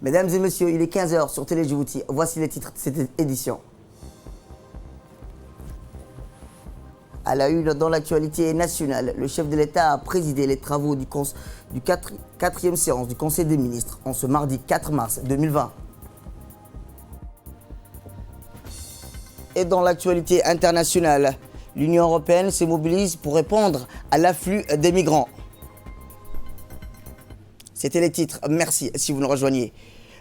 Mesdames et messieurs, il est 15 h sur Télé Djibouti. Voici les titres de cette édition. À la une dans l'actualité nationale, le chef de l'État a présidé les travaux du 4e séance du Conseil des ministres en ce mardi 4 mars 2020. Et dans l'actualité internationale, l'Union européenne se mobilise pour répondre à l'afflux des migrants. C'était les titres. Merci si vous nous rejoignez.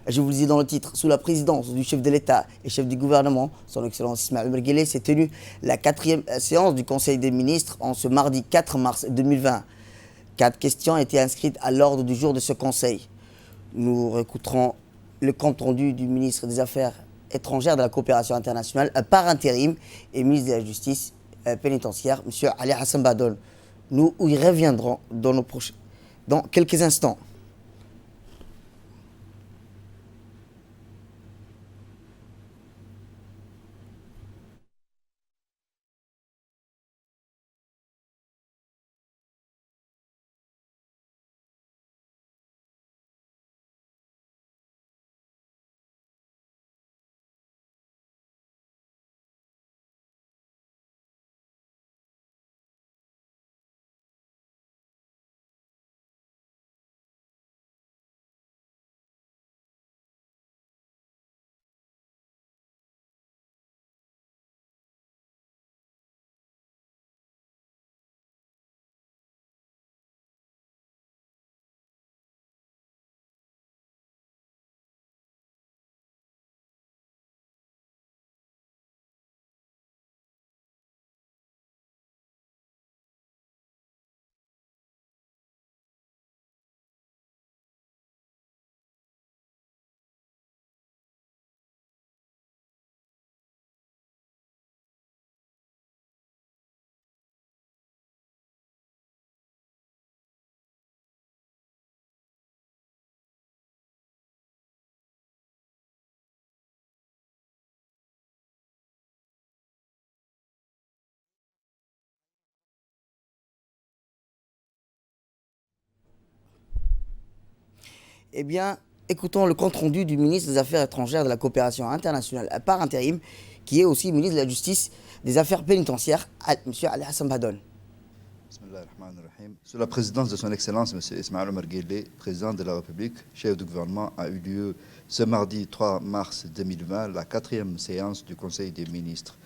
Je vous le dis dans le titre, sous la présidence du chef de l'État et chef du gouvernement, son Excellence Ismaël Omar Guelleh, s'est tenue la 4e séance du Conseil des ministres en ce mardi 4 mars 2020. 4 questions étaient inscrites à l'ordre du jour de ce Conseil. Nous réécouterons le compte rendu du ministre des Affaires étrangères de la coopération internationale par intérim et ministre de la Justice pénitentiaire, M. Ali Hassan Badol. Nous y reviendrons dans quelques instants. Eh bien, écoutons le compte rendu du ministre des Affaires étrangères de la coopération internationale par intérim, qui est aussi ministre de la Justice des Affaires pénitentiaires, M. Ali Hassan Badol. Sous la présidence de son Excellence, M. Ismaël Omar Guelleh, président de la République, chef du gouvernement, a eu lieu ce mardi 3 mars 2020 la 4e séance du Conseil des ministres.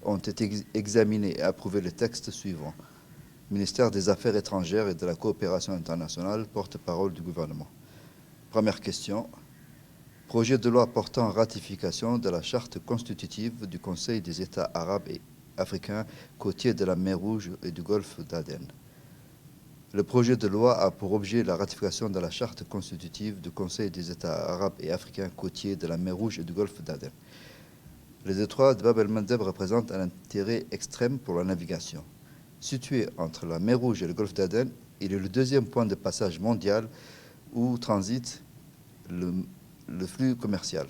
Ont été examinés et approuvés les textes suivants. Ministère des Affaires étrangères et de la coopération internationale, porte-parole du gouvernement. Première question. Projet de loi portant ratification de la charte constitutive du Conseil des États arabes et africains côtiers de la mer Rouge et du golfe d'Aden. Le projet de loi a pour objet la ratification de la charte constitutive du Conseil des États arabes et africains côtiers de la mer Rouge et du golfe d'Aden. Les détroits de Bab el-Mandeb représentent un intérêt extrême pour la navigation. Situé entre la mer Rouge et le golfe d'Aden, il est le deuxième point de passage mondial où transite le flux commercial.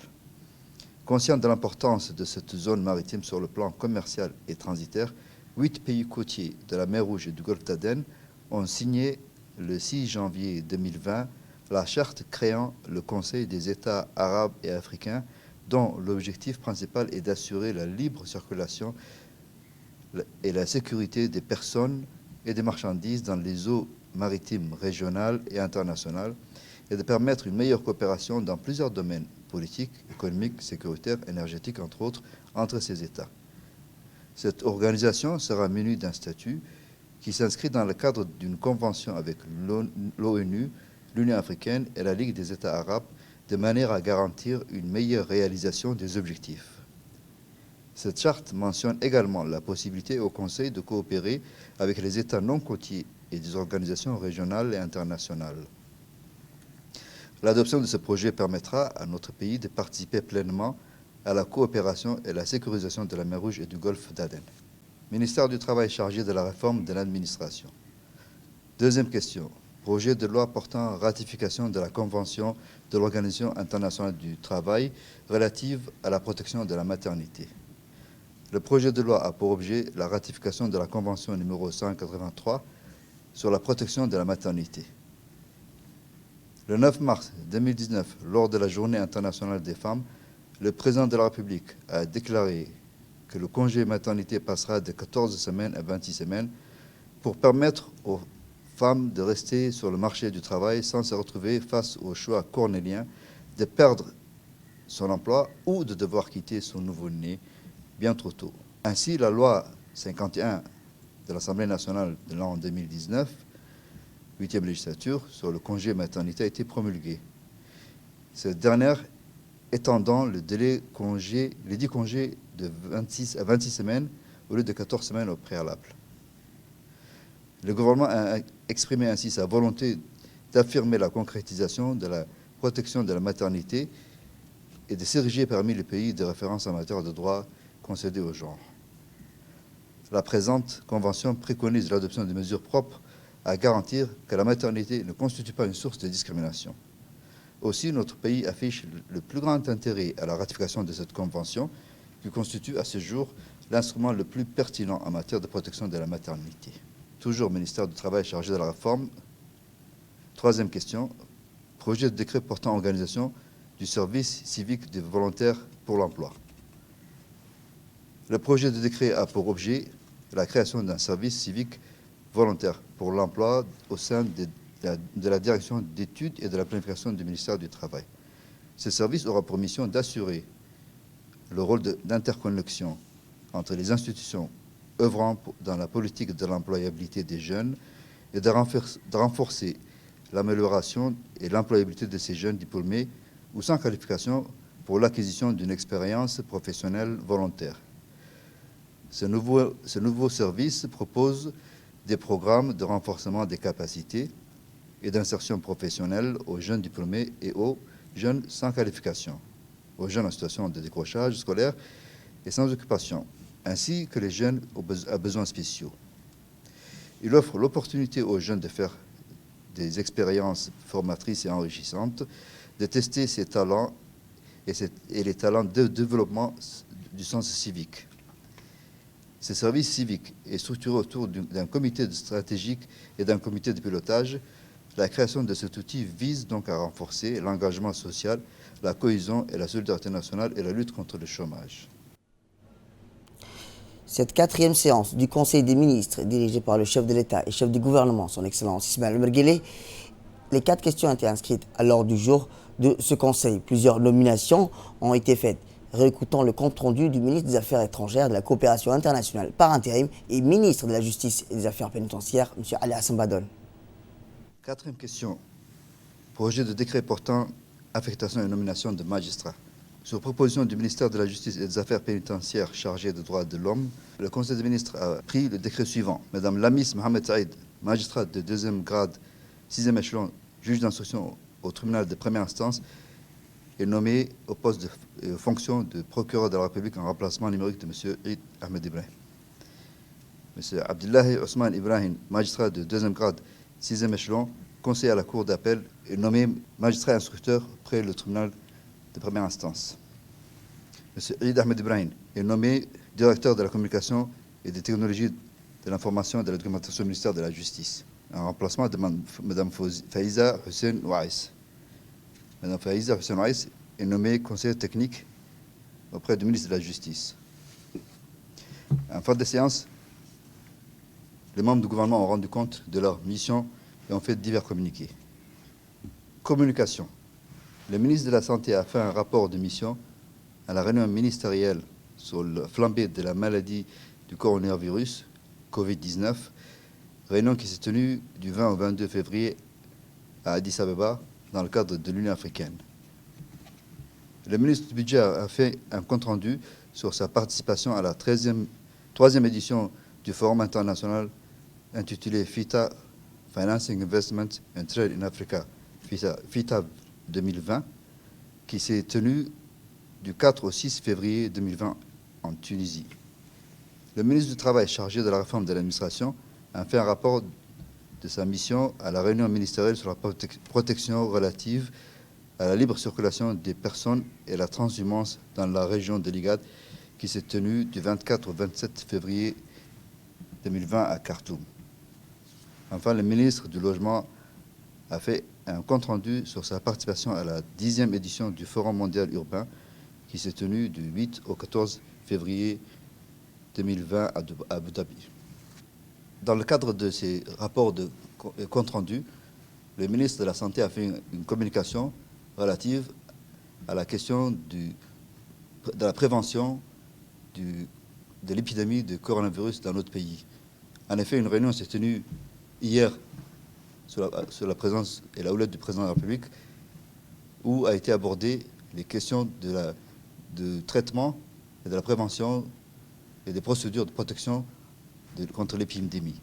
Conscient de l'importance de cette zone maritime sur le plan commercial et transitaire, 8 pays côtiers de la mer Rouge et du golfe d'Aden ont signé le 6 janvier 2020 la charte créant le Conseil des États arabes et africains, dont l'objectif principal est d'assurer la libre circulation et la sécurité des personnes et des marchandises dans les eaux maritimes régionales et internationales, et de permettre une meilleure coopération dans plusieurs domaines politiques, économiques, sécuritaires, énergétiques, entre autres, entre ces États. Cette organisation sera munie d'un statut qui s'inscrit dans le cadre d'une convention avec l'ONU, l'Union africaine et la Ligue des États arabes, de manière à garantir une meilleure réalisation des objectifs. Cette charte mentionne également la possibilité au Conseil de coopérer avec les États non côtiers et des organisations régionales et internationales. L'adoption de ce projet permettra à notre pays de participer pleinement à la coopération et la sécurisation de la mer Rouge et du golfe d'Aden. Ministère du Travail chargé de la réforme de l'administration. Deuxième question. Projet de loi portant ratification de la Convention de l'Organisation internationale du travail relative à la protection de la maternité. Le projet de loi a pour objet la ratification de la Convention numéro 183 sur la protection de la maternité. Le 9 mars 2019, lors de la Journée internationale des femmes, le président de la République a déclaré que le congé maternité passera de 14 semaines à 26 semaines pour permettre aux femmes de rester sur le marché du travail sans se retrouver face au choix cornélien de perdre son emploi ou de devoir quitter son nouveau-né bien trop tôt. Ainsi, la loi 51 de l'Assemblée nationale de l'an 2019, 8e législature, sur le congé maternité a été promulguée. Cette dernière étendant le délai les 10 congés de 26 à 26 semaines au lieu de 14 semaines au préalable. Le gouvernement a exprimé ainsi sa volonté d'affirmer la concrétisation de la protection de la maternité et de s'ériger parmi les pays de référence en matière de droits concédés au genre. La présente convention préconise l'adoption de mesures propres à garantir que la maternité ne constitue pas une source de discrimination. Aussi, notre pays affiche le plus grand intérêt à la ratification de cette convention, qui constitue à ce jour l'instrument le plus pertinent en matière de protection de la maternité. Toujours ministère du Travail chargé de la réforme. Troisième question, projet de décret portant organisation du service civique des volontaires pour l'emploi. Le projet de décret a pour objet la création d'un service civique volontaire pour l'emploi au sein de la direction d'études et de la planification du ministère du Travail. Ce service aura pour mission d'assurer le rôle d'interconnexion entre les institutions œuvrant dans la politique de l'employabilité des jeunes et de renforcer l'amélioration et l'employabilité de ces jeunes diplômés ou sans qualification pour l'acquisition d'une expérience professionnelle volontaire. Ce nouveau service propose des programmes de renforcement des capacités et d'insertion professionnelle aux jeunes diplômés et aux jeunes sans qualification, aux jeunes en situation de décrochage scolaire et sans occupation, ainsi que les jeunes à besoins spéciaux. Il offre l'opportunité aux jeunes de faire des expériences formatrices et enrichissantes, de tester ses talents et les talents de développement du sens civique. Ce service civique est structuré autour d'un comité stratégique et d'un comité de pilotage. La création de cet outil vise donc à renforcer l'engagement social, la cohésion et la solidarité nationale et la lutte contre le chômage. Cette quatrième séance du Conseil des ministres, dirigée par le chef de l'État et chef du gouvernement, son Excellence Ismaël Omar Guelleh, les 4 questions ont été inscrites à l'ordre du jour de ce Conseil. Plusieurs nominations ont été faites. Réécoutons le compte-rendu du ministre des Affaires étrangères, de la coopération internationale par intérim et ministre de la Justice et des Affaires pénitentiaires, M. Ali Hassan Badon. Quatrième question. Projet de décret portant affectation et nomination de magistrats. Sur proposition du ministère de la Justice et des Affaires pénitentiaires chargé des droits de l'homme, le Conseil des ministres a pris le décret suivant. Madame Lamis Mohamed Saïd, magistrate de 2e grade, 6e échelon, juge d'instruction au tribunal de première instance, est nommée au poste de fonction de procureur de la République en remplacement numérique de M. Eid Ahmed Ibrahim. M. Abdullahi Ousmane Ibrahim, magistrat de 2e grade, 6e échelon, conseiller à la Cour d'appel, est nommé magistrat instructeur près le tribunal de première instance. M. Eid Ahmed Ibrahim est nommé directeur de la communication et des technologies de l'information et de la documentation au ministère de la Justice, en remplacement de Mme Faiza Hussein Ouaïs. Mme Faiza Hussein Ouaïs est nommée conseillère technique auprès du ministre de la Justice. En fin de séance, les membres du gouvernement ont rendu compte de leur mission et ont fait divers communiqués. Communication. Le ministre de la Santé a fait un rapport de mission à la réunion ministérielle sur le flambée de la maladie du coronavirus, Covid-19, réunion qui s'est tenue du 20 au 22 février à Addis Abeba, dans le cadre de l'Union africaine. Le ministre du Budget a fait un compte-rendu sur sa participation à la 3e édition du Forum international intitulé FITA, Financing Investment and Trade in Africa, FITA 2020, qui s'est tenu du 4 au 6 février 2020 en Tunisie. Le ministre du Travail chargé de la réforme de l'administration a fait un rapport de sa mission à la réunion ministérielle sur la protection relative à la libre circulation des personnes et la transhumance dans la région de l'IGAD, qui s'est tenue du 24 au 27 février 2020 à Khartoum. Enfin, le ministre du Logement a fait un compte-rendu sur sa participation à la 10e édition du Forum mondial urbain qui s'est tenu du 8 au 14 février 2020 à Abu Dhabi. Dans le cadre de ces rapports de compte-rendu, le ministre de la Santé a fait une communication relative à la question de la prévention de l'épidémie de coronavirus dans notre pays. En effet, une réunion s'est tenue hier sous la présence et la houlette du président de la République, où a été abordé les questions de traitement et de la prévention et des procédures de protection contre l'épidémie.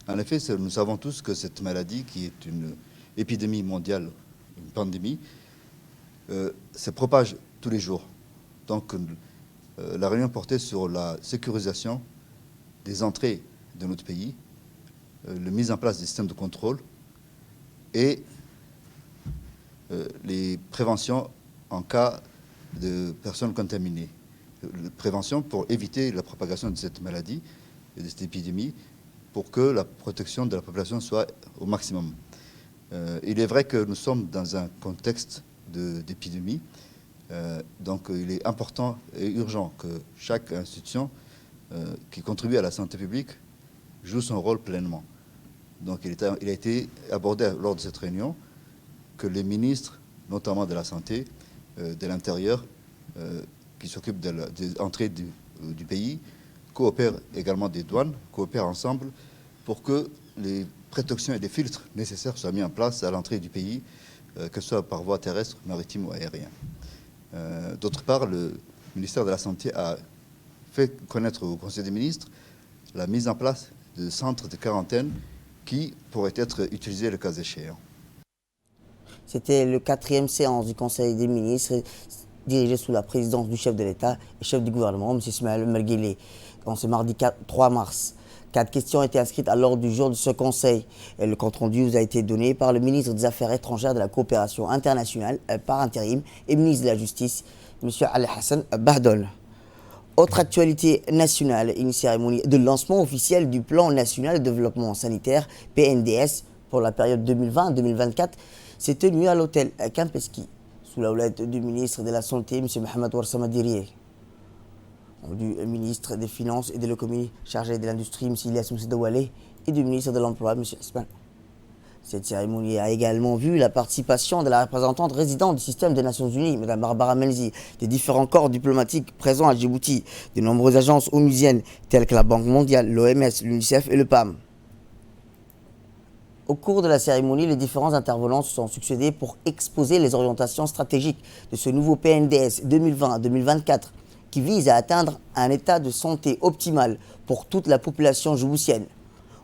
En effet, nous savons tous que cette maladie, qui est une épidémie mondiale, une pandémie, se propage tous les jours. Donc, la réunion portait sur la sécurisation des entrées de notre pays, la mise en place des systèmes de contrôle et les préventions en cas de personnes contaminées. Prévention pour éviter la propagation de cette maladie et de cette épidémie, pour que la protection de la population soit au maximum. Il est vrai que nous sommes dans un contexte d'épidémie, donc il est important et urgent que chaque institution qui contribue à la santé publique joue son rôle pleinement. Donc il a été abordé lors de cette réunion que les ministres, notamment de la santé, de l'intérieur, qui s'occupent des entrées du pays, coopèrent également des douanes, coopèrent ensemble pour que les précautions et les filtres nécessaires soient mis en place à l'entrée du pays, que ce soit par voie terrestre, maritime ou aérienne. D'autre part, le ministère de la Santé a fait connaître au Conseil des ministres la mise en place de centres de quarantaine qui pourraient être utilisés le cas échéant. C'était le 4e séance du Conseil des ministres, dirigé sous la présidence du chef de l'État et chef du gouvernement, M. Ismaël Omar Guelleh, en ce mardi 3 mars. 4 questions étaient inscrites à l'ordre du jour de ce Conseil. Et le compte-rendu vous a été donné par le ministre des Affaires étrangères de la coopération internationale par intérim et ministre de la Justice, M. Ali Hassan Bahdol. Autre actualité nationale, une cérémonie de lancement officiel du Plan national de développement sanitaire, PNDS, pour la période 2020-2024, s'est tenue à l'hôtel Kempeski, sous la houlette du ministre de la Santé, M. Mohamed Ouarsama Dirie, du ministre des Finances et de l'économie chargé de l'industrie, M. Ilyas Moussa Dawale, et du ministre de l'Emploi, M. Asman. Cette cérémonie a également vu la participation de la représentante résidente du système des Nations Unies, Mme Barbara Melzi, des différents corps diplomatiques présents à Djibouti, de nombreuses agences onusiennes telles que la Banque mondiale, l'OMS, l'UNICEF et le PAM. Au cours de la cérémonie, les différents intervenants se sont succédés pour exposer les orientations stratégiques de ce nouveau PNDS 2020-2024 qui vise à atteindre un état de santé optimal pour toute la population djiboutienne.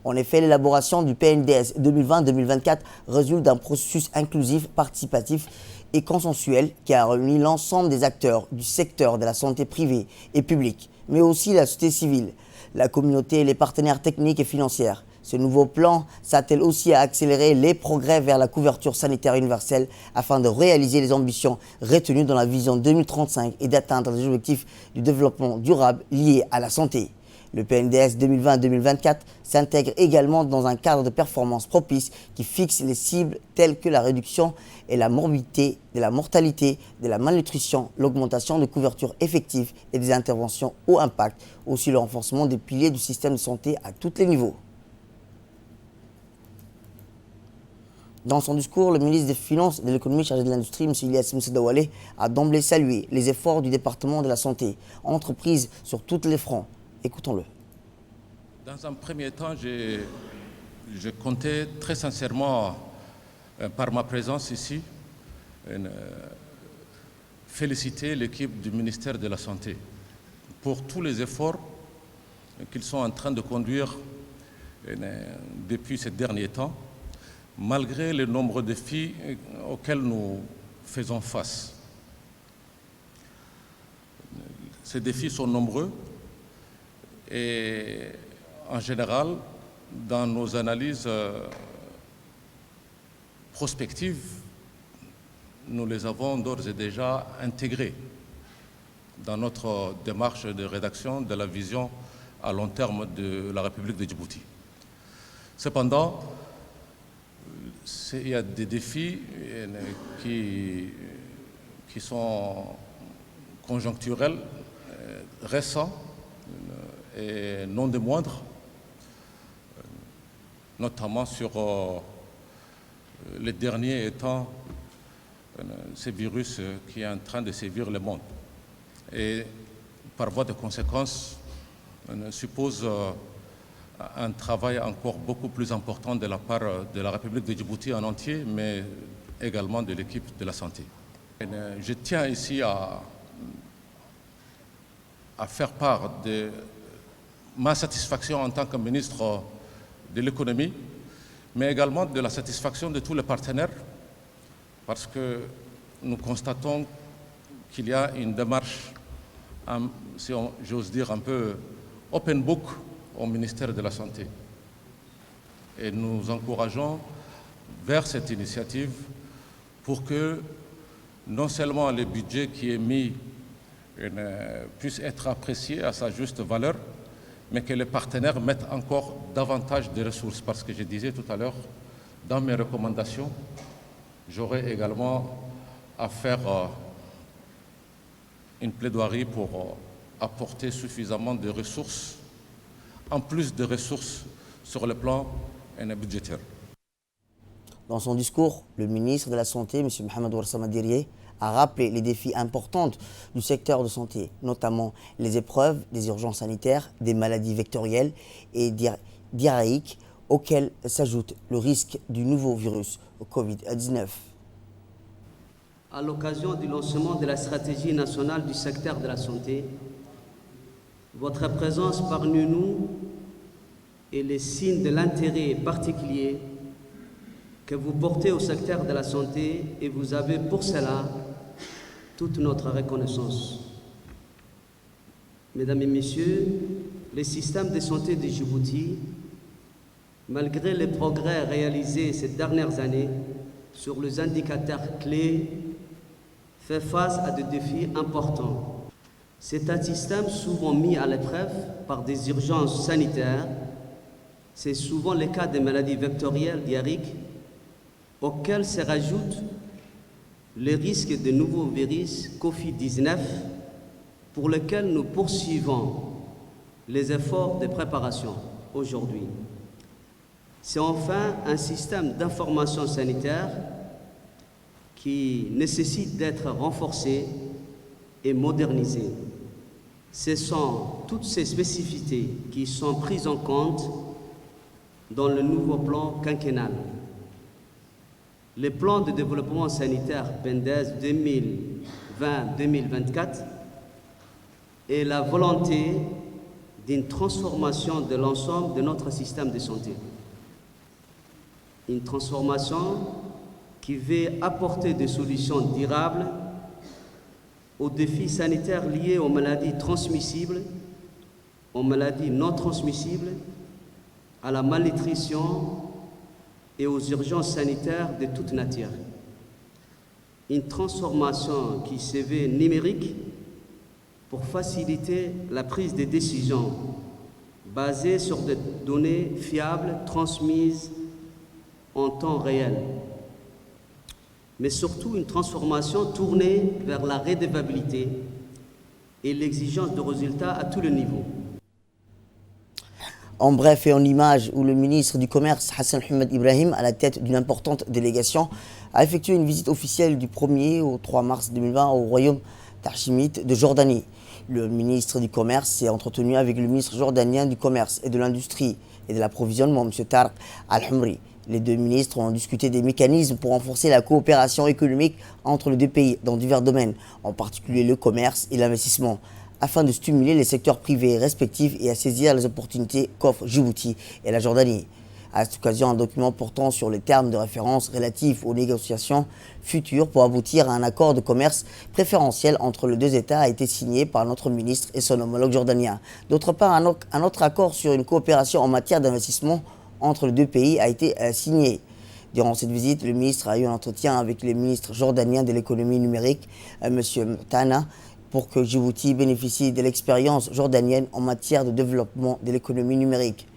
En effet, l'élaboration du PNDS 2020-2024 résulte d'un processus inclusif, participatif et consensuel qui a réuni l'ensemble des acteurs du secteur de la santé privée et publique, mais aussi la société civile, la communauté et les partenaires techniques et financiers. Ce nouveau plan s'attelle aussi à accélérer les progrès vers la couverture sanitaire universelle afin de réaliser les ambitions retenues dans la vision 2035 et d'atteindre les objectifs du développement durable liés à la santé. Le PNDS 2020-2024 s'intègre également dans un cadre de performance propice qui fixe les cibles telles que la réduction et la morbidité, de la mortalité, de la malnutrition, l'augmentation de couverture effective et des interventions haut impact, aussi le renforcement des piliers du système de santé à tous les niveaux. Dans son discours, le ministre des Finances et de l'économie chargé de l'industrie, M. Ilyas Moussa Dawale, a d'emblée salué les efforts du département de la santé, entreprise sur tous les fronts. Écoutons-le. Dans un premier temps, je comptais très sincèrement, par ma présence ici, féliciter l'équipe du ministère de la Santé pour tous les efforts qu'ils sont en train de conduire depuis ces derniers temps, malgré les nombreux défis auxquels nous faisons face. Ces défis sont nombreux et en général, dans nos analyses prospectives, nous les avons d'ores et déjà intégrés dans notre démarche de rédaction de la vision à long terme de la République de Djibouti. Cependant, il y a des défis qui sont conjoncturels, récents et non des moindres, notamment sur les derniers étant ce virus qui est en train de sévir le monde. Et par voie de conséquence, suppose un travail encore beaucoup plus important de la part de la République de Djibouti en entier, mais également de l'équipe de la santé. Je tiens ici à faire part de ma satisfaction en tant que ministre de l'économie, mais également de la satisfaction de tous les partenaires, parce que nous constatons qu'il y a une démarche, si j'ose dire, un peu open book au ministère de la Santé. Et nous encourageons vers cette initiative pour que non seulement le budget qui est mis puisse être apprécié à sa juste valeur, mais que les partenaires mettent encore davantage de ressources. Parce que je disais tout à l'heure, dans mes recommandations, j'aurai également à faire une plaidoirie pour apporter suffisamment de ressources, en plus de ressources sur le plan budgétaire. Dans son discours, le ministre de la Santé, M. Mohamed Ouarsama Dirie, a rappelé les défis importants du secteur de santé, notamment les épreuves des urgences sanitaires, des maladies vectorielles et diarrhéiques, auxquelles s'ajoute le risque du nouveau virus Covid-19. À l'occasion du lancement de la stratégie nationale du secteur de la santé, votre présence parmi nous est le signe de l'intérêt particulier que vous portez au secteur de la santé et vous avez pour cela toute notre reconnaissance. Mesdames et messieurs, le système de santé de Djibouti, malgré les progrès réalisés ces dernières années sur les indicateurs clés, fait face à des défis importants. C'est un système souvent mis à l'épreuve par des urgences sanitaires. C'est souvent le cas des maladies vectorielles diarrhéiques auxquelles se rajoutent les risques de nouveaux virus Covid-19 pour lesquels nous poursuivons les efforts de préparation aujourd'hui. C'est enfin un système d'information sanitaire qui nécessite d'être renforcé et modernisé. Ce sont toutes ces spécificités qui sont prises en compte dans le nouveau plan quinquennal. Le plan de développement sanitaire PENDES 2020-2024 est la volonté d'une transformation de l'ensemble de notre système de santé. Une transformation qui veut apporter des solutions durables aux défis sanitaires liés aux maladies transmissibles, aux maladies non transmissibles, à la malnutrition et aux urgences sanitaires de toute nature. Une transformation qui se veut numérique pour faciliter la prise de décisions basée sur des données fiables transmises en temps réel, mais surtout une transformation tournée vers la redevabilité et l'exigence de résultats à tous les niveaux. En bref et en image, où le ministre du Commerce, Hassan Mohamed Ibrahim, à la tête d'une importante délégation, a effectué une visite officielle du 1er au 3 mars 2020 au royaume d'Archimite de Jordanie. Le ministre du Commerce s'est entretenu avec le ministre jordanien du Commerce et de l'Industrie et de l'Approvisionnement, M. Tarq Al-Humri. Les deux ministres ont discuté des mécanismes pour renforcer la coopération économique entre les deux pays dans divers domaines, en particulier le commerce et l'investissement, afin de stimuler les secteurs privés respectifs et à saisir les opportunités qu'offrent Djibouti et la Jordanie. À cette occasion, un document portant sur les termes de référence relatifs aux négociations futures pour aboutir à un accord de commerce préférentiel entre les deux États a été signé par notre ministre et son homologue jordanien. D'autre part, un autre accord sur une coopération en matière d'investissement entre les deux pays a été signé. Durant cette visite, le ministre a eu un entretien avec le ministre jordanien de l'économie numérique, M. Mtana, pour que Djibouti bénéficie de l'expérience jordanienne en matière de développement de l'économie numérique.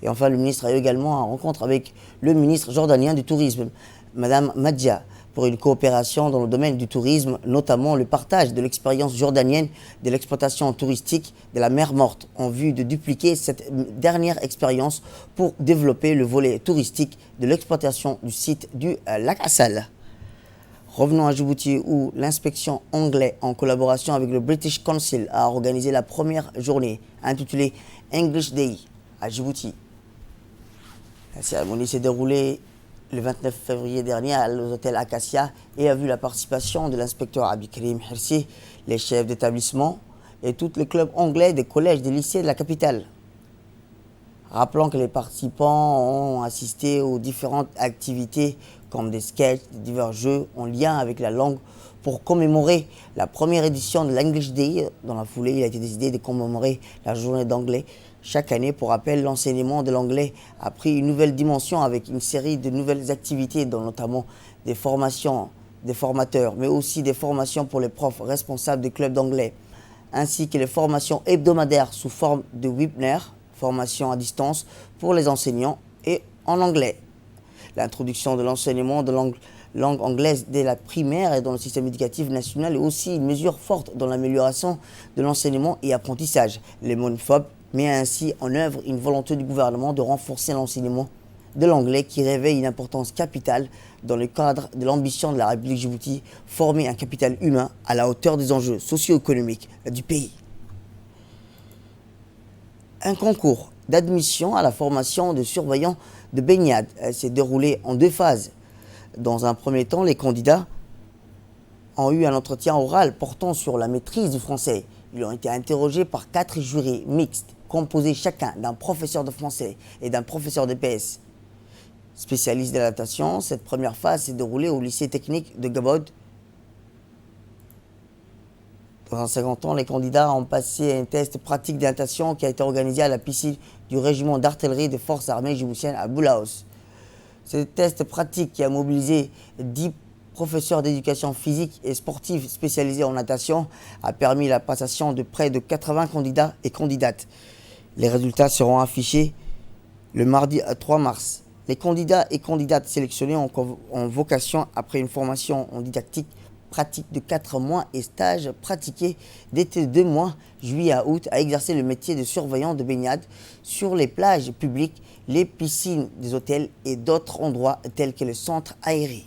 Et enfin, le ministre a eu également une rencontre avec le ministre jordanien du Tourisme, Madame Madja, pour une coopération dans le domaine du tourisme, notamment le partage de l'expérience jordanienne de l'exploitation touristique de la mer Morte, en vue de dupliquer cette dernière expérience pour développer le volet touristique de l'exploitation du site du lac Assal. Revenons à Djibouti où l'inspection anglaise, en collaboration avec le British Council, a organisé la première journée intitulée English Day à Djibouti. La cérémonie s'est déroulée le 29 février dernier à l'hôtel Acacia et a vu la participation de l'inspecteur Abdelkarim Hirsi, les chefs d'établissement et tous les clubs anglais des collèges et des lycées de la capitale. Rappelons que les participants ont assisté aux différentes activités comme des sketchs, des divers jeux en lien avec la langue pour commémorer la première édition de l'English Day. Dans la foulée, il a été décidé de commémorer la journée d'anglais. Chaque année, pour rappel, l'enseignement de l'anglais a pris une nouvelle dimension avec une série de nouvelles activités, dont notamment des formations des formateurs, mais aussi des formations pour les profs responsables des clubs d'anglais, ainsi que les formations hebdomadaires sous forme de webinaires, formation à distance pour les enseignants et en anglais. L'introduction de l'enseignement de langue anglaise dès la primaire et dans le système éducatif national est aussi une mesure forte dans l'amélioration de l'enseignement et apprentissage. Les MONFOP met ainsi en œuvre une volonté du gouvernement de renforcer l'enseignement de l'anglais qui réveille une importance capitale dans le cadre de l'ambition de la République Djibouti, former un capital humain à la hauteur des enjeux socio-économiques du pays. Un concours d'admission à la formation de surveillants de baignade s'est déroulé en 2 phases. Dans un premier temps, les candidats ont eu un entretien oral portant sur la maîtrise du français. Ils ont été interrogés par 4 jurys mixtes, composés chacun d'un professeur de français et d'un professeur d'EPS. Spécialiste de la natation, cette première phase s'est déroulée au lycée technique de Gabod. Dans un second temps, les candidats ont passé un test pratique de natation qui a été organisé à la piscine du régiment d'artillerie des forces armées djiboutiennes à Boulaos. Ce test pratique qui a mobilisé 10 professeurs d'éducation physique et sportive spécialisés en natation a permis la passation de près de 80 candidats et candidates. Les résultats seront affichés le mardi 3 mars. Les candidats et candidates sélectionnés ont vocation, après une formation en didactique pratique de 4 mois et stage pratiqué d'été 2 mois, juillet à août, à exercer le métier de surveillant de baignade sur les plages publiques, les piscines des hôtels et d'autres endroits tels que le centre aéré.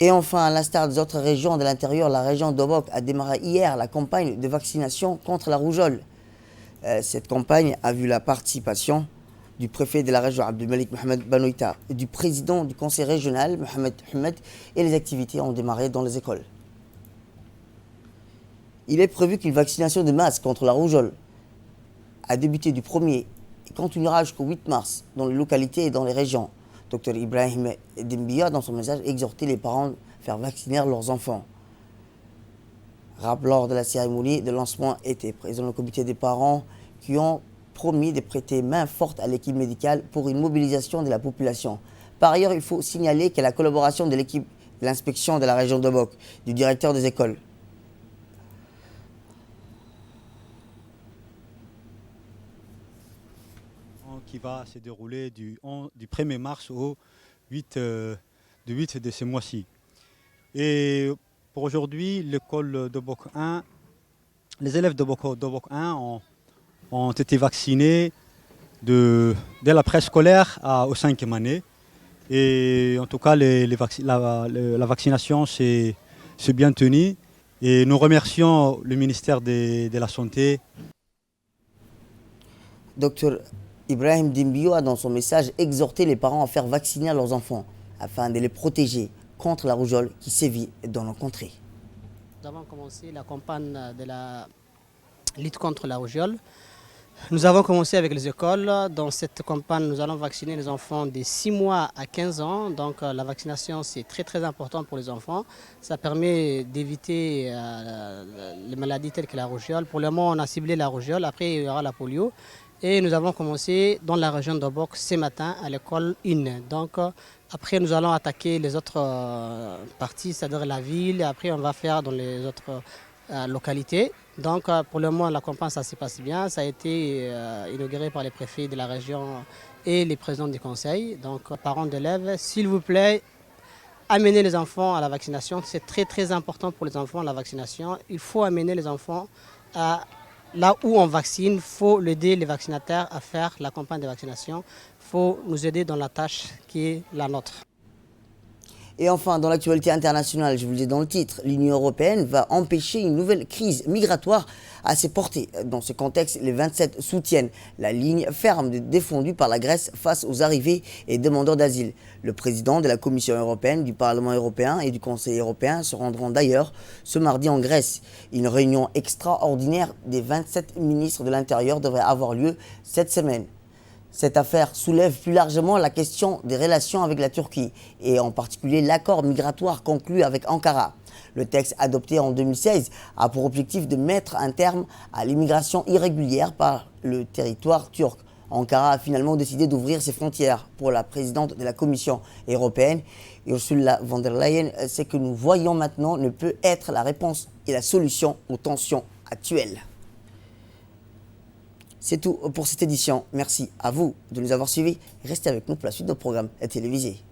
Et enfin, à l'instar des autres régions de l'intérieur, la région d'Obok a démarré hier la campagne de vaccination contre la rougeole. Cette campagne a vu la participation du préfet de la région Abdelmalik Mohamed Banoïta, et du président du conseil régional Mohamed Ahmed, et les activités ont démarré dans les écoles. Il est prévu qu'une vaccination de masse contre la rougeole a débuté du 1er et continuera jusqu'au 8 mars dans les localités et dans les régions. Dr Ibrahim Dembia, dans son message, exhortait les parents à faire vacciner leurs enfants. Lors de la cérémonie de lancement était présent le comité des parents qui ont promis de prêter main forte à l'équipe médicale pour une mobilisation de la population. Par ailleurs, il faut signaler que la collaboration de l'équipe de l'inspection de la région d'Obok, du directeur des écoles, qui va se dérouler du 1er mars au 8 de ce mois-ci. Et pour aujourd'hui, l'école d'Obok 1, les élèves d'Obok 1 ont été vaccinés dès la préscolaire aux 5e année. Et en tout cas, la vaccination s'est bien tenue. Et nous remercions le ministère de la Santé. Dr Ibrahim Dembio a dans son message exhorté les parents à faire vacciner leurs enfants afin de les protéger contre la rougeole qui sévit dans nos contrées. Nous avons commencé la campagne de la lutte contre la rougeole. Nous avons commencé avec les écoles. Dans cette campagne, nous allons vacciner les enfants de 6 mois à 15 ans. Donc la vaccination, c'est très important pour les enfants. Ça permet d'éviter les maladies telles que la rougeole. Pour le moment, on a ciblé la rougeole. Après, il y aura la polio. Et nous avons commencé dans la région d'Obok ce matin à l'école 1. Donc après, nous allons attaquer les autres parties, c'est-à-dire la ville. Après, on va faire dans les autres localités. Donc pour le moment, la campagne, ça se passe bien. Ça a été inauguré par les préfets de la région et les présidents du conseil. Donc parents d'élèves, s'il vous plaît, amener les enfants à la vaccination. C'est très très important pour les enfants, la vaccination. Il faut amener les enfants à là où on vaccine. Il faut aider les vaccinateurs à faire la campagne de vaccination. Il faut nous aider dans la tâche qui est la nôtre. Et enfin, dans l'actualité internationale, je vous le dis dans le titre, l'Union européenne va empêcher une nouvelle crise migratoire à ses portées. Dans ce contexte, les 27 soutiennent la ligne ferme défendue par la Grèce face aux arrivées et demandeurs d'asile. Le président de la Commission européenne, du Parlement européen et du Conseil européen se rendront d'ailleurs ce mardi en Grèce. Une réunion extraordinaire des 27 ministres de l'Intérieur devrait avoir lieu cette semaine. Cette affaire soulève plus largement la question des relations avec la Turquie et en particulier l'accord migratoire conclu avec Ankara. Le texte adopté en 2016 a pour objectif de mettre un terme à l'immigration irrégulière par le territoire turc. Ankara a finalement décidé d'ouvrir ses frontières. Pour la présidente de la Commission européenne, Ursula von der Leyen, ce que nous voyons maintenant ne peut être la réponse et la solution aux tensions actuelles. C'est tout pour cette édition. Merci à vous de nous avoir suivis. Restez avec nous pour la suite de nos programmes télévisés.